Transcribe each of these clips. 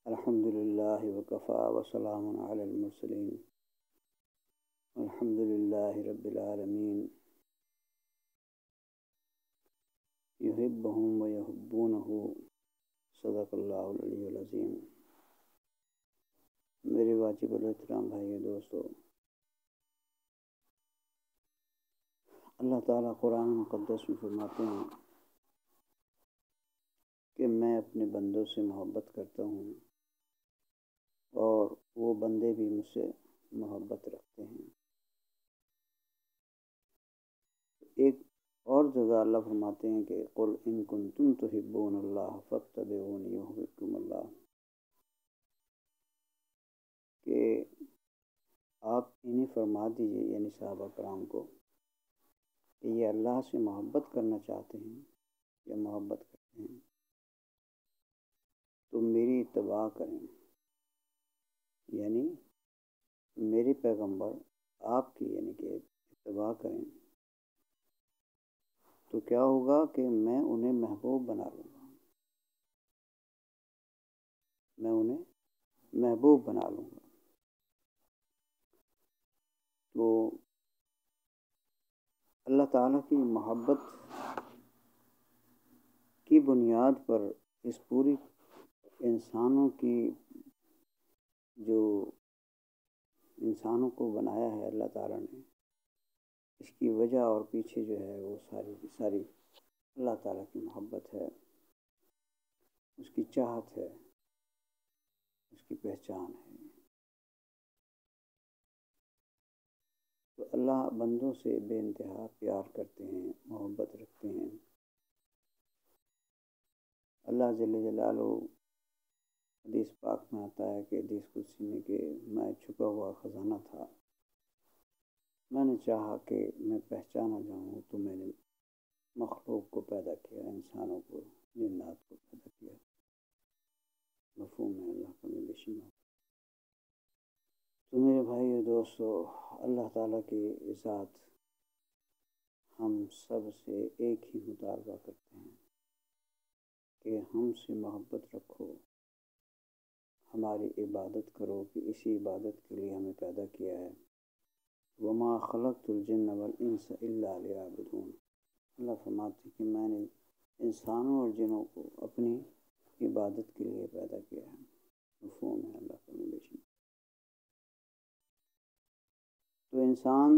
الحمد للہ وکفا وسلام علی المرسلین الحمد للہ رب العالمین یحبہم ویحبونہ صدق اللہ العلی العظیم۔ میرے واجب الاحترام بھائی دوستو، اللہ تعالیٰ قرآن مقدس میں فرماتے ہیں کہ میں اپنے بندوں سے محبت کرتا ہوں اور وہ بندے بھی مجھ سے محبت رکھتے ہیں۔ ایک اور جگہ اللہ فرماتے ہیں کہ قل ان کنتم تحبون اللہ فاتبعونی یحببکم اللہ، کہ آپ انہیں فرما دیجئے یعنی صحابہ کرام کو کہ یہ اللہ سے محبت کرنا چاہتے ہیں یا محبت کرتے ہیں تو میری اتباع کریں، یعنی میرے پیغمبر آپ کی یعنی کہ اتباع کریں تو کیا ہوگا کہ میں انہیں محبوب بنا لوں گا، میں انہیں محبوب بنا لوں گا۔ تو اللہ تعالیٰ کی محبت کی بنیاد پر اس پوری انسانوں کی جو انسانوں کو بنایا ہے اللہ تعالیٰ نے، اس کی وجہ اور پیچھے جو ہے وہ ساری کی ساری اللہ تعالیٰ کی محبت ہے، اس کی چاہت ہے، اس کی پہچان ہے۔ تو اللہ بندوں سے بے انتہا پیار کرتے ہیں، محبت رکھتے ہیں۔ اللہ جل جلالہ حدیث پاک میں آتا ہے کہ حدیث قدسی میں کہ میں چھپا ہوا خزانہ تھا، میں نے چاہا کہ میں پہچانا جاؤں تو میں نے مخلوق کو پیدا کیا، انسانوں کو، جنات کو پیدا کیا۔ مفہوم ہے اللہ کا میں بشمار۔ تو میرے بھائی اور دوستو، اللہ تعالیٰ کی ذات ہم سب سے ایک ہی مطالبہ کرتے ہیں کہ ہم سے محبت رکھو، ہماری عبادت کرو، کہ اسی عبادت کے لیے ہمیں پیدا کیا ہے۔ وما خلقت الجن والانس الا لیعبدون، اللہ فرماتے کہ میں نے انسانوں اور جنوں کو اپنی عبادت کے لیے پیدا کیا ہے۔ مفہوم ہے اللہ کا مبشر۔ تو انسان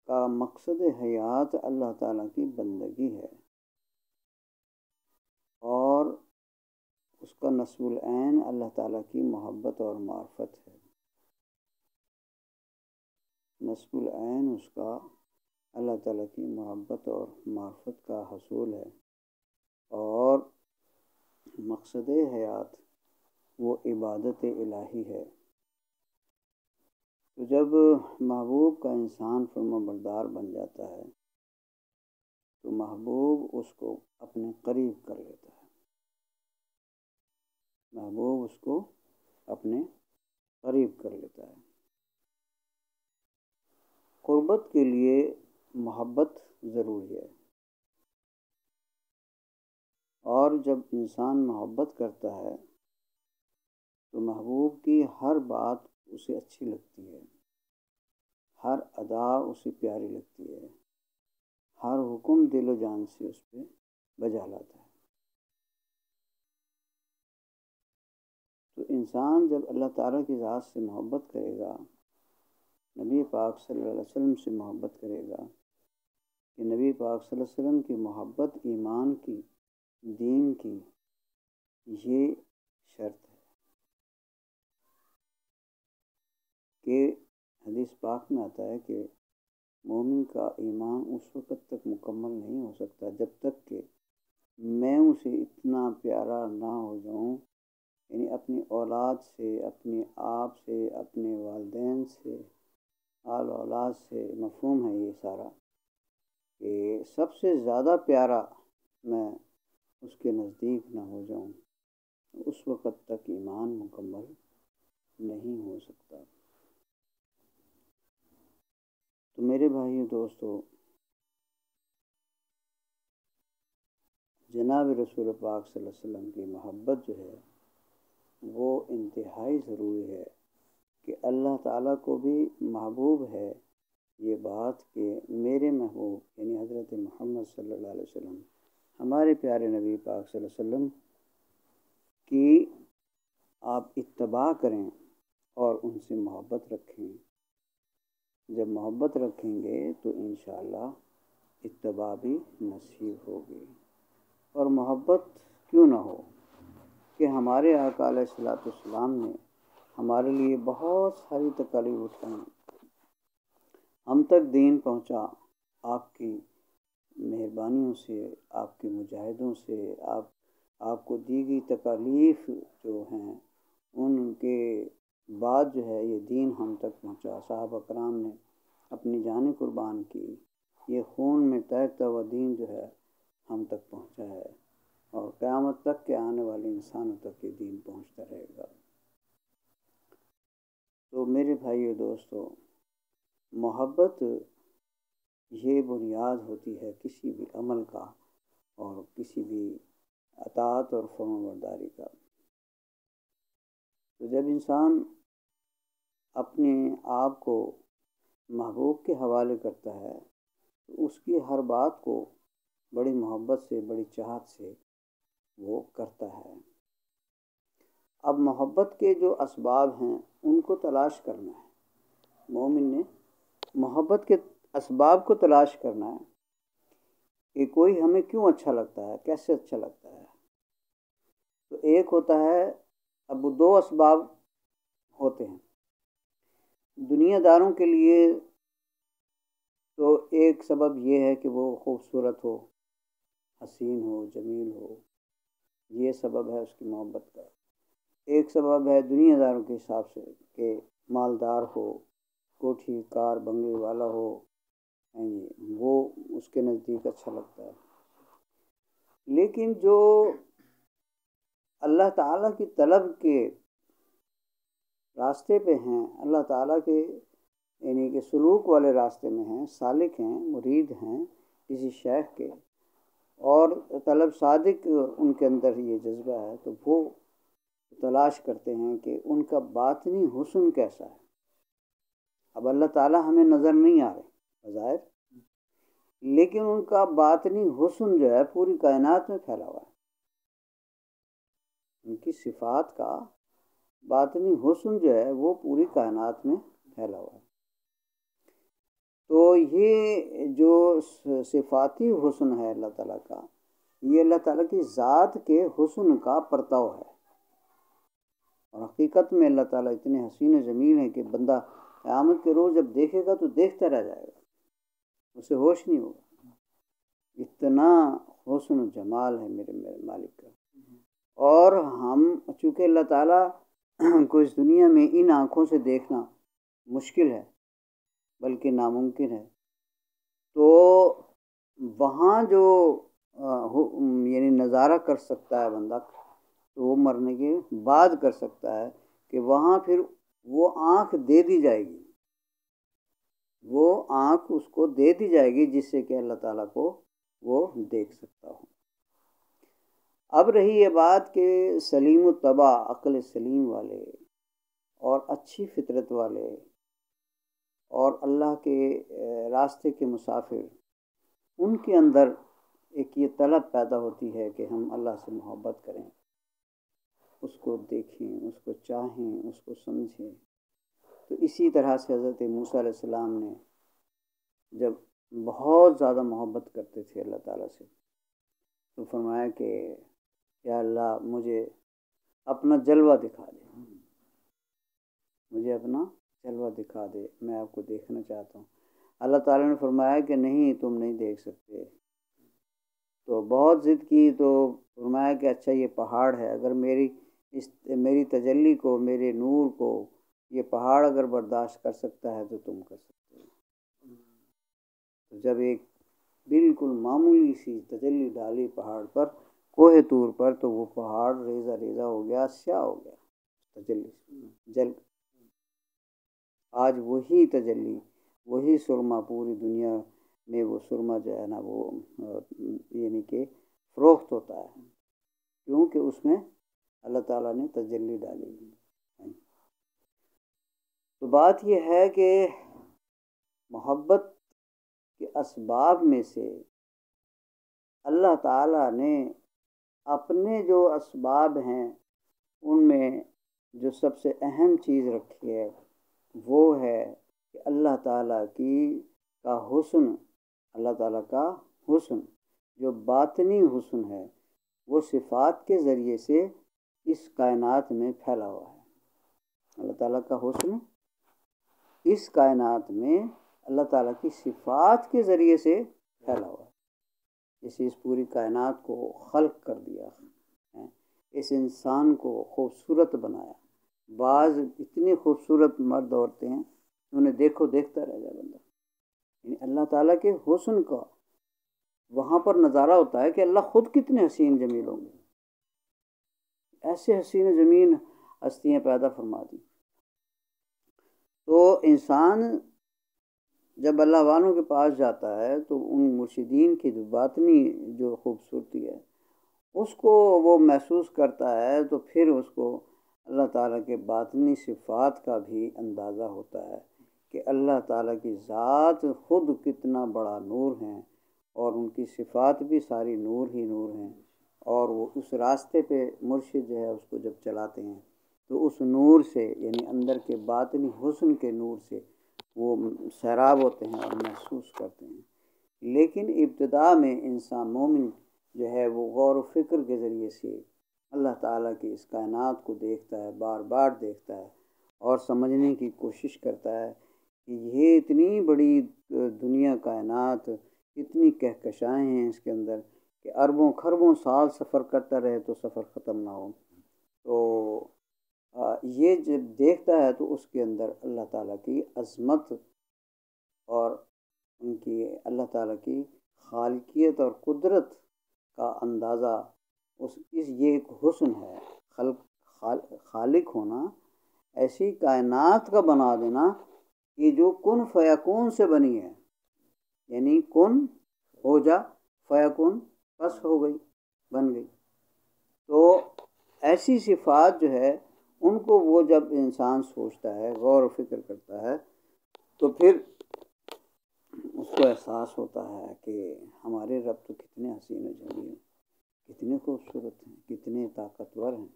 کا مقصد حیات اللہ تعالیٰ کی بندگی ہے اور اس کا نصب العین اللہ تعالیٰ کی محبت اور معرفت ہے۔ نصب العین اس کا اللہ تعالیٰ کی محبت اور معرفت کا حصول ہے، اور مقصد حیات وہ عبادت الہی ہے۔ تو جب محبوب کا انسان فرما بردار بن جاتا ہے تو محبوب اس کو اپنے قریب کر لیتا ہے، محبوب اس کو اپنے قریب کر لیتا ہے۔ قربت کے لیے محبت ضروری ہے، اور جب انسان محبت کرتا ہے تو محبوب کی ہر بات اسے اچھی لگتی ہے، ہر ادا اسے پیاری لگتی ہے، ہر حکم دل و جان سے اس پہ بجا لاتا ہے۔ تو انسان جب اللہ تعالیٰ کی ذات سے محبت کرے گا، نبی پاک صلی اللہ علیہ وسلم سے محبت کرے گا، کہ نبی پاک صلی اللہ علیہ وسلم کی محبت ایمان کی، دین کی یہ شرط ہے، کہ حدیث پاک میں آتا ہے کہ مومن کا ایمان اس وقت تک مکمل نہیں ہو سکتا جب تک کہ میں اسے اتنا پیارا نہ ہو جاؤں، یعنی اپنی اولاد سے، اپنے آپ سے، اپنے والدین سے، آل اولاد سے، مفہوم ہے یہ سارا، کہ سب سے زیادہ پیارا میں اس کے نزدیک نہ ہو جاؤں، اس وقت تک ایمان مکمل نہیں ہو سکتا۔ تو میرے بھائیو دوستو، جناب رسول پاک صلی اللہ علیہ وسلم کی محبت جو ہے وہ انتہائی ضروری ہے کہ اللہ تعالیٰ کو بھی محبوب ہے یہ بات کہ میرے محبوب یعنی حضرت محمد صلی اللہ علیہ وسلم ہمارے پیارے نبی پاک صلی اللہ علیہ وسلم کی آپ اتباع کریں اور ان سے محبت رکھیں۔ جب محبت رکھیں گے تو انشاءاللہ اتباع بھی نصیب ہوگی۔ اور محبت کیوں نہ ہو کہ ہمارے آقا علیہ الصلوۃ والسلام نے ہمارے لیے بہت ساری تکالیف اٹھائیں، ہم تک دین پہنچا آپ کی مہربانیوں سے، آپ کے مجاہدوں سے، آپ کو دی گئی تکالیف جو ہیں ان کے بعد جو ہے یہ دین ہم تک پہنچا۔ صحابہ کرام نے اپنی جانیں قربان کی، یہ خون میں تیرتا ہوا دین جو ہے ہم تک پہنچا ہے، اور قیامت تک کے آنے والے انسانوں تک یہ دین پہنچتا رہے گا۔ تو میرے بھائیو دوستو، محبت یہ بنیاد ہوتی ہے کسی بھی عمل کا اور کسی بھی اطاعت اور فرمانبرداری کا۔ تو جب انسان اپنے آپ کو محبوب کے حوالے کرتا ہے تو اس کی ہر بات کو بڑی محبت سے، بڑی چاہت سے وہ کرتا ہے۔ اب محبت کے جو اسباب ہیں ان کو تلاش کرنا ہے، مومن نے محبت کے اسباب کو تلاش کرنا ہے کہ کوئی ہمیں کیوں اچھا لگتا ہے، کیسے اچھا لگتا ہے۔ تو ایک ہوتا ہے، اب وہ دو اسباب ہوتے ہیں دنیا داروں کے لیے۔ تو ایک سبب یہ ہے کہ وہ خوبصورت ہو، حسین ہو، جمیل ہو، یہ سبب ہے اس کی محبت کا۔ ایک سبب ہے دنیا داروں کے حساب سے کہ مالدار ہو، کوٹھی کار بنگلے والا ہو، وہ اس کے نزدیک اچھا لگتا ہے۔ لیکن جو اللہ تعالیٰ کی طلب کے راستے پہ ہیں، اللہ تعالیٰ کے یعنی کہ سلوک والے راستے میں ہیں، سالک ہیں، مرید ہیں کسی شیخ کے، اور طلب صادق ان کے اندر یہ جذبہ ہے، تو وہ تلاش کرتے ہیں کہ ان کا باطنی حسن کیسا ہے۔ اب اللہ تعالیٰ ہمیں نظر نہیں آ رہے بظاہر، لیکن ان کا باطنی حسن جو ہے پوری کائنات میں پھیلا ہوا ہے، ان کی صفات کا باطنی حسن جو ہے وہ پوری کائنات میں پھیلا ہوا ہے۔ تو یہ جو صفاتی حسن ہے اللہ تعالیٰ کا، یہ اللہ تعالیٰ کی ذات کے حسن کا پرتاؤ ہے، اور حقیقت میں اللہ تعالیٰ اتنے حسین و جمیل ہیں کہ بندہ قیامت کے روز جب دیکھے گا تو دیکھتا رہ جائے گا، اسے ہوش نہیں ہوگا، اتنا حسن و جمال ہے میرے مالک کا۔ اور ہم چونکہ اللہ تعالیٰ کو اس دنیا میں ان آنکھوں سے دیکھنا مشکل ہے بلکہ ناممکن ہے، تو وہاں جو یعنی نظارہ کر سکتا ہے بندہ، تو وہ مرنے کے بعد کر سکتا ہے کہ وہاں پھر وہ آنکھ دے دی جائے گی، وہ آنکھ اس کو دے دی جائے گی جس سے کہ اللہ تعالیٰ کو وہ دیکھ سکتا ہو۔ اب رہی یہ بات کہ سلیم الطبع، عقل سلیم والے اور اچھی فطرت والے اور اللہ کے راستے کے مسافر، ان کے اندر ایک یہ طلب پیدا ہوتی ہے کہ ہم اللہ سے محبت کریں، اس کو دیکھیں، اس کو چاہیں، اس کو سمجھیں۔ تو اسی طرح سے حضرت موسیٰ علیہ السلام نے جب بہت زیادہ محبت کرتے تھے اللہ تعالیٰ سے، تو فرمایا کہ یا اللہ مجھے اپنا جلوہ دکھا دے، مجھے اپنا جلوہ دکھا دے، میں آپ کو دیکھنا چاہتا ہوں۔ اللہ تعالیٰ نے فرمایا کہ نہیں، تم نہیں دیکھ سکتے۔ تو بہت ضد کی، تو فرمایا کہ اچھا یہ پہاڑ ہے، اگر میری تجلی کو، میرے نور کو یہ پہاڑ اگر برداشت کر سکتا ہے تو تم کر سکتے ہو۔ تو جب ایک بالکل معمولی سی تجلی ڈالی پہاڑ پر، کوہ طور پر، تو وہ پہاڑ ریزہ ریزہ ہو گیا، سیاہ ہو گیا تجلی جل۔ آج وہی تجلی، وہی سرما پوری دنیا میں وہ سرما جو ہے نا وہ یعنی کہ فروخت ہوتا ہے، کیونکہ اس میں اللہ تعالیٰ نے تجلی ڈالی ہے۔ تو بات یہ ہے کہ محبت کے اسباب میں سے اللہ تعالیٰ نے اپنے جو اسباب ہیں ان میں جو سب سے اہم چیز رکھی ہے وہ ہے کہ اللہ تعالیٰ کا حسن، اللہ تعالیٰ کا حسن جو باطنی حسن ہے وہ صفات کے ذریعے سے اس کائنات میں پھیلا ہوا ہے۔ اللہ تعالیٰ کا حسن اس کائنات میں اللہ تعالیٰ کی صفات کے ذریعے سے پھیلا ہوا ہے۔ جیسے اس پوری کائنات کو خلق کر دیا ہے، اس انسان کو خوبصورت بنایا، بعض اتنے خوبصورت مرد عورتیں ہیں انہیں دیکھو دیکھتا رہ جائے بندہ، یعنی اللہ تعالیٰ کے حسن کا وہاں پر نظارہ ہوتا ہے کہ اللہ خود کتنے حسین جمیل ہوں گے، ایسے حسین جمیل ہستیاں پیدا فرما دی۔ تو انسان جب اللہ والوں کے پاس جاتا ہے تو ان مرشدین کی جو باطنی جو خوبصورتی ہے اس کو وہ محسوس کرتا ہے، تو پھر اس کو اللہ تعالیٰ کے باطنی صفات کا بھی اندازہ ہوتا ہے کہ اللہ تعالیٰ کی ذات خود کتنا بڑا نور ہے، اور ان کی صفات بھی ساری نور ہی نور ہیں، اور وہ اس راستے پہ مرشد جو ہے اس کو جب چلاتے ہیں تو اس نور سے، یعنی اندر کے باطنی حسن کے نور سے وہ سیراب ہوتے ہیں اور محسوس کرتے ہیں۔ لیکن ابتدا میں انسان مومن جو ہے وہ غور و فکر کے ذریعے سے اللہ تعالیٰ کی اس کائنات کو دیکھتا ہے، بار بار دیکھتا ہے اور سمجھنے کی کوشش کرتا ہے کہ یہ اتنی بڑی دنیا کائنات، اتنی کہکشائیں ہیں اس کے اندر کہ اربوں خربوں سال سفر کرتا رہے تو سفر ختم نہ ہو۔ تو یہ جب دیکھتا ہے تو اس کے اندر اللہ تعالیٰ کی عظمت اور ان کی اللہ تعالیٰ کی خالقیت اور قدرت کا اندازہ یہ ایک حسن ہے، خالق ہونا، ایسی کائنات کا بنا دینا کہ جو کن فیکون سے بنی ہے، یعنی کن ہو جا فیکون بس ہو گئی، بن گئی۔ تو ایسی صفات جو ہے ان کو وہ جب انسان سوچتا ہے، غور و فکر کرتا ہے، تو پھر اس کو احساس ہوتا ہے کہ ہمارے رب تو کتنے حسین و جمیل ہیں، کتنے خوبصورت ہیں، کتنے طاقتور ہیں۔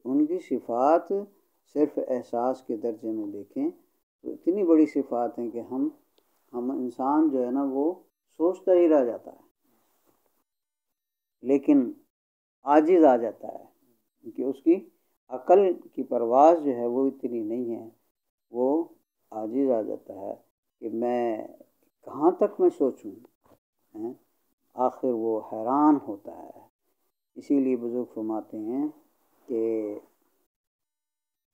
ان کی صفات صرف احساس کے درجے میں دیکھیں تو اتنی بڑی صفات ہیں کہ ہم انسان جو ہے نا وہ سوچتا ہی رہ جاتا ہے، لیکن عاجز آ جاتا ہے، کیونکہ اس کی عقل کی پرواز جو ہے وہ اتنی نہیں ہے، وہ عاجز آ جاتا ہے کہ میں کہاں تک میں سوچوں، آخر وہ حیران ہوتا ہے۔ اسی لیے بزرگ فرماتے ہیں کہ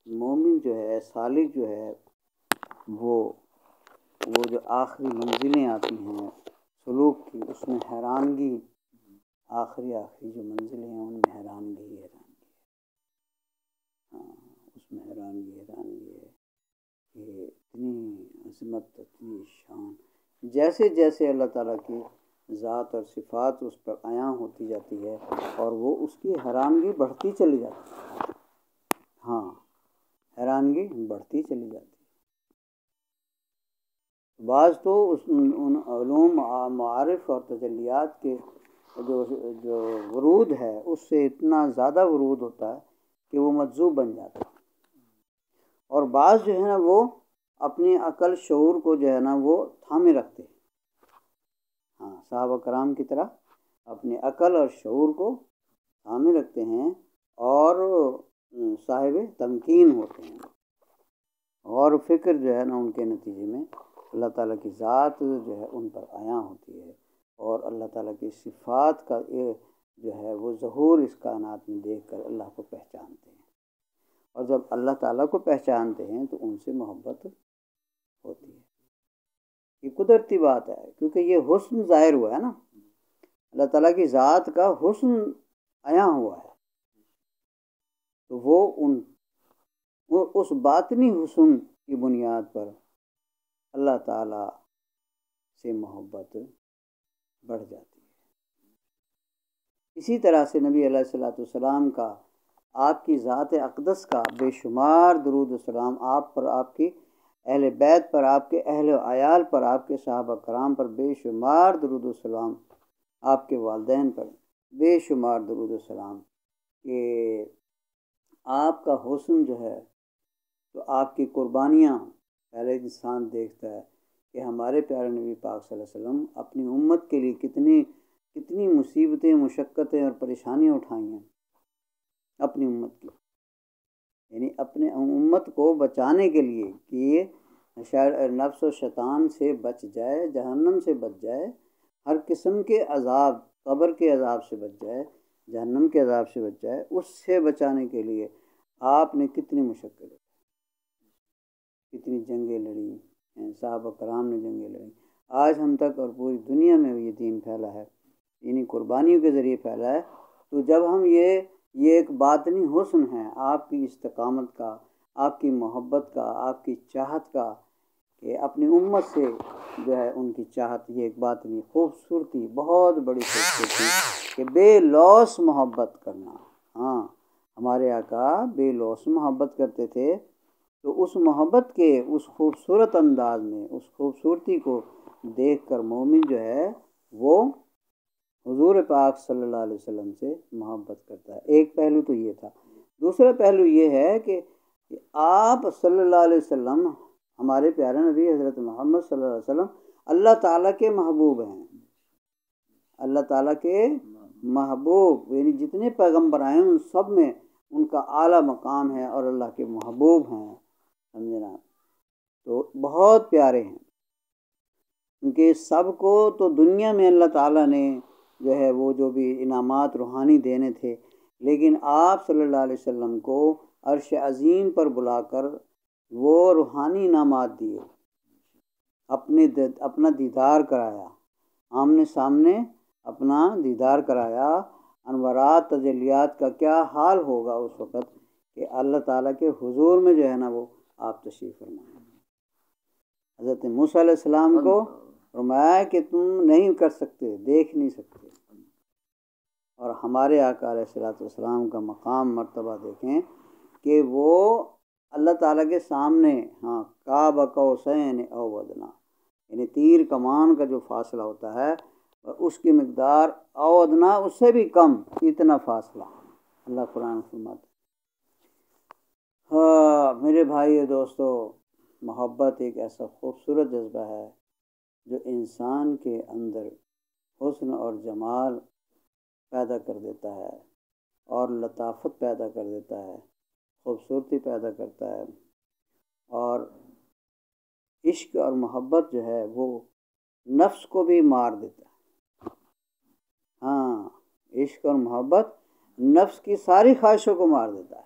مومن جو ہے، سالک جو ہے، وہ جو آخری منزلیں آتی ہیں سلوک کی، اس میں حیرانگی، آخری جو منزلیں ہیں ان میں حیرانگی ہے، اس میں حیرانگی ہے کہ اتنی عظمت، اتنی شان، جیسے جیسے اللہ تعالیٰ کی ذات اور صفات اس پر عیاں ہوتی جاتی ہے اور وہ اس کی حیرانگی بڑھتی چلی جاتی ہے، حیرانگی بڑھتی چلی جاتی ہے۔ بعض تو ان علوم معارف اور تجلیات کے جو ورود ہے اس سے اتنا زیادہ ورود ہوتا ہے کہ وہ مجذوب بن جاتا ہے، اور بعض جو ہے نا وہ اپنی عقل شعور کو جو ہے نا وہ تھامے رکھتے ہیں، صحابہ کرام کی طرح اپنی عقل اور شعور کو تھامے رکھتے ہیں اور صاحب تمکین ہوتے ہیں، اور فکر جو ہے نا ان کے نتیجے میں اللہ تعالیٰ کی ذات جو ہے ان پر عیاں ہوتی ہے، اور اللہ تعالیٰ کی صفات کا جو ہے وہ ظہور اس کائنات میں دیکھ کر اللہ کو پہچانتے ہیں، اور جب اللہ تعالیٰ کو پہچانتے ہیں تو ان سے محبت ہوتی ہے۔ یہ قدرتی بات ہے، کیونکہ یہ حسن ظاہر ہوا ہے نا، اللہ تعالیٰ کی ذات کا حسن عیاں ہوا ہے، تو وہ اس باطنی حسن کی بنیاد پر اللہ تعالیٰ سے محبت بڑھ جاتی ہے۔ اسی طرح سے نبی علیہ الصلوۃ والسلام کا، آپ کی ذات اقدس کا بے شمار درود و سلام آپ پر، آپ کی اہل بیت پر، آپ کے اہل و عیال پر، آپ کے صحابہ کرام پر بے شمار درود و سلام، آپ کے والدین پر بے شمار درود و سلام، کہ آپ کا حسن جو ہے، تو آپ کی قربانیاں پہلے انسان دیکھتا ہے کہ ہمارے پیارے نبی پاک صلی اللہ علیہ وسلم اپنی امت کے لیے کتنی مصیبتیں، مشقتیں اور پریشانیاں اٹھائی ہیں اپنی امت کی، یعنی اپنے امت کو بچانے کے لیے کہ یہ نفس و شیطان سے بچ جائے، جہنم سے بچ جائے، ہر قسم کے عذاب، قبر کے عذاب سے بچ جائے، جہنم کے عذاب سے بچ جائے، اس سے بچانے کے لیے آپ نے کتنی مشقتیں، کتنی جنگیں لڑی ہیں، صحابہ کرام نے جنگیں لڑی۔ آج ہم تک اور پوری دنیا میں یہ دین پھیلا ہے، انہی قربانیوں کے ذریعے پھیلا ہے۔ تو جب ہم یہ ایک باطنی حسن ہے آپ کی استقامت کا، آپ کی محبت کا، آپ کی چاہت کا، کہ اپنی امت سے جو ہے ان کی چاہت، یہ ایک باطنی خوبصورتی، بہت بڑی خوبصورتی کہ بے لوث محبت کرنا۔ ہاں، ہمارے آقا بے لوث محبت کرتے تھے، تو اس محبت کے اس خوبصورت انداز میں، اس خوبصورتی کو دیکھ کر مومن جو ہے وہ حضور پاک صلی اللہ علیہ وسلم سے محبت کرتا ہے۔ ایک پہلو تو یہ تھا۔ دوسرا پہلو یہ ہے کہ آپ صلی اللہ علیہ وسلم، ہمارے پیارے نبی حضرت محمد صلی اللہ علیہ وسلم اللہ تعالیٰ کے محبوب ہیں، اللہ تعالیٰ کے محبوب، یعنی جتنے پیغمبر آئے ہیں ان سب میں ان کا اعلیٰ مقام ہے اور اللہ کے محبوب ہیں، سمجھنا، تو بہت پیارے ہیں، کیونکہ سب کو تو دنیا میں اللہ تعالیٰ نے جو ہے وہ جو بھی انعامات روحانی دینے تھے، لیکن آپ صلی اللہ علیہ وسلم کو عرش عظیم پر بلا کر وہ روحانی انعامات دیے، اپنا دیدار کرایا، آمنے سامنے اپنا دیدار کرایا۔ انوارات، تجلیات کا کیا حال ہوگا اس وقت کہ اللہ تعالیٰ کے حضور میں جو ہے نا وہ آپ تشریف فرمائیں۔ حضرت موسیٰ علیہ السلام کو فرمایا کہ تم نہیں کر سکتے، دیکھ نہیں سکتے، اور ہمارے آقا علیہ الصلوۃ والسلام کا مقام، مرتبہ دیکھیں کہ وہ اللہ تعالیٰ کے سامنے، ہاں، قاب قوسین او ادنیٰ، یعنی تیر کمان کا جو فاصلہ ہوتا ہے اس کی مقدار او ادنیٰ، اس سے بھی کم، اتنا فاصلہ اللہ قرآن فرماتا ہے۔ ہاں میرے بھائی دوستو، محبت ایک ایسا خوبصورت جذبہ ہے جو انسان کے اندر حسن اور جمال پیدا کر دیتا ہے، اور لطافت پیدا کر دیتا ہے، خوبصورتی پیدا کرتا ہے، اور عشق اور محبت جو ہے وہ نفس کو بھی مار دیتا ہے۔ ہاں، عشق اور محبت نفس کی ساری خواہشوں کو مار دیتا ہے،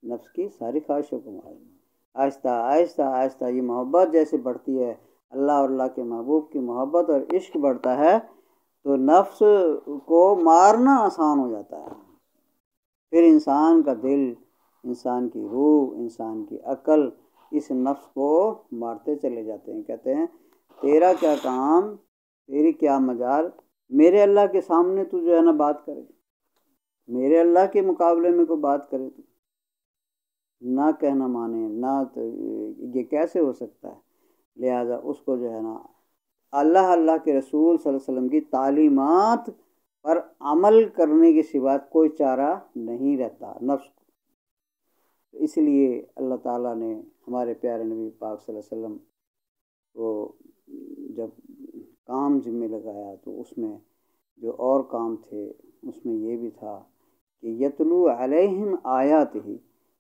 نفس کی ساری خواہشوں کو مار دیتا ہے۔ آہستہ آہستہ آہستہ یہ محبت جیسے بڑھتی ہے، اللہ اور اللہ کے محبوب کی محبت اور عشق بڑھتا ہے، تو نفس کو مارنا آسان ہو جاتا ہے۔ پھر انسان کا دل، انسان کی روح، انسان کی عقل اس نفس کو مارتے چلے جاتے ہیں، کہتے ہیں تیرا کیا کام، تیری کیا مجال، میرے اللہ کے سامنے تو جو ہے نا بات کرے، میرے اللہ کے مقابلے میں کوئی بات کرے تو نہ کہنا مانے، نہ تو یہ کیسے ہو سکتا ہے۔ لہذا اس کو جو ہے نا اللہ کے رسول صلی اللہ علیہ وسلم کی تعلیمات پر عمل کرنے کے سوا کوئی چارہ نہیں رہتا نفس کو۔ اس لیے اللہ تعالیٰ نے ہمارے پیارے نبی پاک صلی اللہ علیہ وسلم کو جب کام ذمہ لگایا تو اس میں جو اور کام تھے اس میں یہ بھی تھا کہ یتلو علیہم آیات ہی،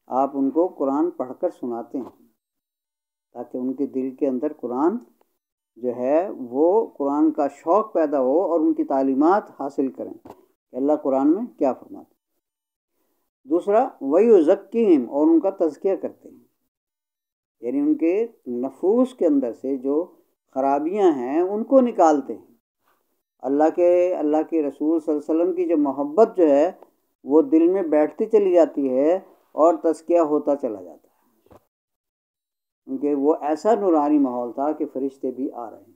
آپ ان کو قرآن پڑھ کر سناتے ہیں تاکہ ان کے دل کے اندر قرآن جو ہے وہ قرآن کا شوق پیدا ہو اور ان کی تعلیمات حاصل کریں کہ اللہ قرآن میں کیا فرماتا ہے۔ دوسرا وَيُزَكِّهِمْ، اور ان کا تزکیہ کرتے ہیں، یعنی ان کے نفوس کے اندر سے جو خرابیاں ہیں ان کو نکالتے ہیں۔ اللہ کے رسول صلی اللہ علیہ وسلم کی جو محبت جو ہے وہ دل میں بیٹھتی چلی جاتی ہے اور تزکیہ ہوتا چلا جاتا ہے، کیونکہ وہ ایسا نورانی ماحول تھا کہ فرشتے بھی آ رہے ہیں،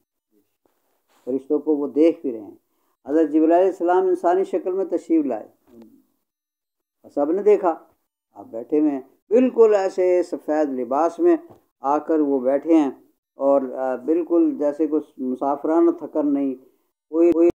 فرشتوں کو وہ دیکھ بھی رہے ہیں۔ حضرت جبرائیل علیہ السلام انسانی شکل میں تشریف لائے، سب نے دیکھا آپ بیٹھے ہوئے ہیں بالکل ایسے سفید لباس میں، آ کر وہ بیٹھے ہیں اور بالکل جیسے کچھ مسافرانہ تھکن نہیں، کوئی